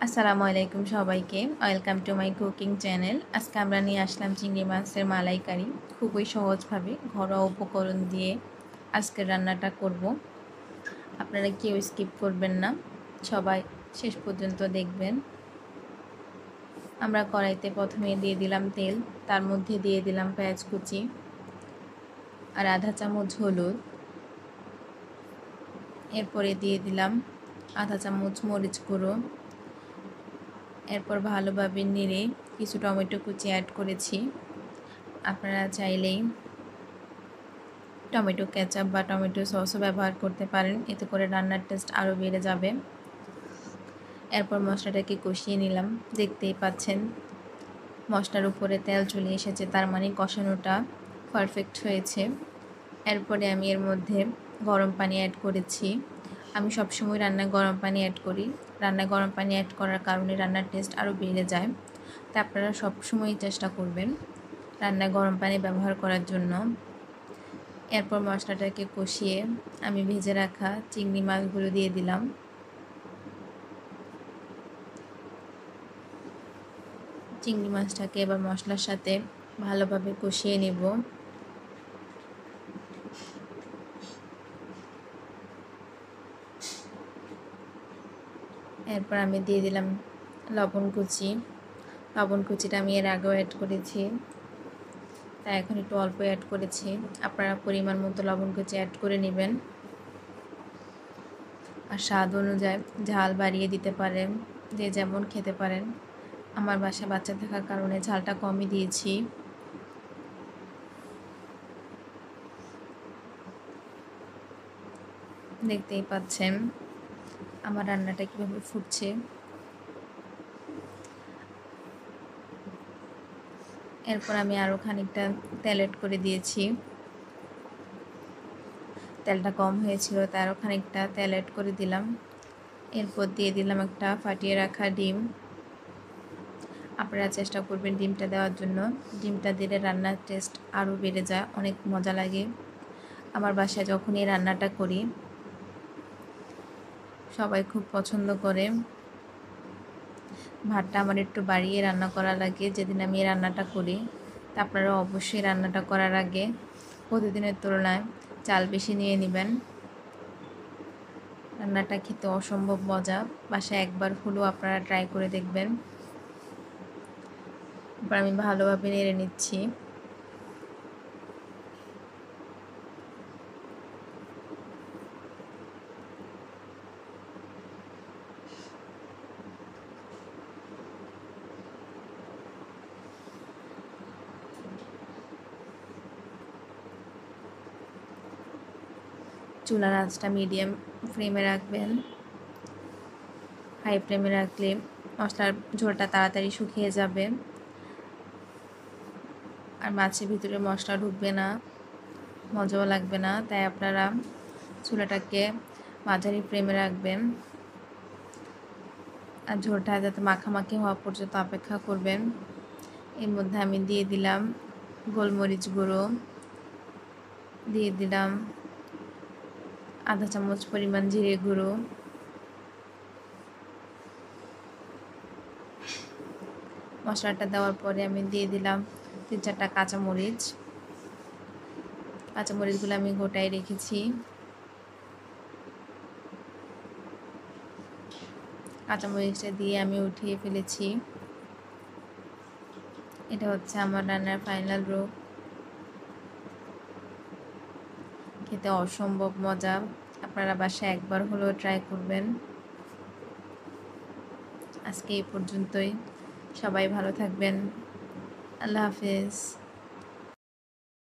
আসসালামু আলাইকুম সবাইকে। Welcome to my cooking channel. আজকে আমরা নিয়ে আসলাম চিংড়ি মাছের মালাইকারি। খুবই সহজভাবে ঘরোয়া উপকরণ দিয়ে আজকের রান্নাটা করব। আপনারা কেউ স্কিপ করবেন না, সবাই শেষ পর্যন্ত দেখবেন। আমরা কড়াইতে প্রথমে দিয়ে দিলাম তেল, তার মধ্যে দিয়ে দিলাম পেঁয়াজ কুচি আর আধা চামচ হলুদ। এরপরে দিয়ে দিলাম আধা চামচ মরিচ গুঁড়ো। এরপর ভালোভাবে নেড়ে কিছু টমেটো কুচি অ্যাড করেছি। আপনারা চাইলেই টমেটো কেচাপ বা টমেটো সসও ব্যবহার করতে পারেন, এতে করে রান্নার টেস্ট আরও বেড়ে যাবে। এরপর মশলাটাকে কষিয়ে নিলাম। দেখতেই পাচ্ছেন মশলার উপরে তেল চলে এসেছে, তার মানে কষানোটা পারফেক্ট হয়েছে। এরপরে আমি এর মধ্যে গরম পানি অ্যাড করেছি। আমি সবসময় রান্নায় গরম পানি অ্যাড করি। রান্নায় গরম পানি অ্যাড করার কারণে রান্নার টেস্ট আরও বেড়ে যায়। তা আপনারা সবসময়ই চেষ্টা করবেন রান্নায় গরম পানি ব্যবহার করার জন্য। এরপর মশলাটাকে কষিয়ে আমি ভেজে রাখা চিংড়ি মাছগুলো দিয়ে দিলাম। চিংড়ি মাছটাকে এবার মশলার সাথে ভালোভাবে কষিয়ে নেব। এরপর আমি দিয়ে দিলাম লবণ কুচি। লবণ কুচিটা আমি এর আগেও অ্যাড করেছি, তাই এখন একটু অল্প অ্যাড করেছি। আপনারা পরিমাণ মতো লবণ কুচি অ্যাড করে নেবেন আর স্বাদ অনুযায়ী ঝাল বাড়িয়ে দিতে পারেন, যে যেমন খেতে পারেন। আমার বাসায় বাচ্চা থাকার কারণে ঝালটা কমই দিয়েছি। দেখতেই পাচ্ছেন আমার রান্নাটা কীভাবে ফুটছে। এরপর আমি আরও খানিকটা তেল অ্যাড করে দিয়েছি। তেলটা কম হয়েছিল, তাই আরও খানিকটা তেল অ্যাড করে দিলাম। এরপর দিয়ে দিলাম একটা ফাটিয়ে রাখা ডিম। আপনারা চেষ্টা করবেন ডিমটা দেওয়ার জন্য। ডিমটা দিলে রান্নার টেস্ট আরও বেড়ে যায়, অনেক মজা লাগে। আমার বাসায় যখন এই রান্নাটা করি সবাই খুব পছন্দ করে। ভাতটা আমার একটু বাড়িয়ে রান্না করা লাগে যেদিন আমি এই রান্নাটা করি। তা আপনারা অবশ্যই রান্নাটা করার আগে প্রতিদিনের তুলনায় চাল বেশি নিয়ে নেবেন। রান্নাটা খেতে অসম্ভব মজা, বাসায় একবার হলেও আপনারা ট্রাই করে দেখবেন। এবার আমি ভালোভাবে নেড়ে নিচ্ছি। চুলার আঁচটা মিডিয়াম ফ্লেমে রাখবেন। হাই ফ্লেমে রাখলে মশলার ঝোলটা তাড়াতাড়ি শুকিয়ে যাবে আর মাছের ভিতরে মশলা ঢুকবে না, মজাও লাগবে না। তাই আপনারা চুলাটাকে মাঝারি ফ্লেমে রাখবেন আর ঝোলটা যাতে মাখামাখি হওয়া পর্যন্ত অপেক্ষা করবেন। এর মধ্যে আমি দিয়ে দিলাম গোলমরিচ গুঁড়ো, দিয়ে দিলাম আধা চামচ পরিমাণ জিরে গুঁড়ো, মশলাটা দেওয়ার পরে আমি দিয়ে দিলাম 3-4টা কাঁচামরিচ। কাঁচামরিচগুলো আমি গোটায় রেখেছি। কাঁচামরিচটা দিয়ে আমি উঠিয়ে ফেলেছি। এটা হচ্ছে আমার রান্নার ফাইনাল রূপ। খেতে অসম্ভব মজা, আপনারা বাসায় একবার হলেও ট্রাই করবেন। আজকে এই পর্যন্তই। সবাই ভালো থাকবেন। আল্লাহ হাফেজ।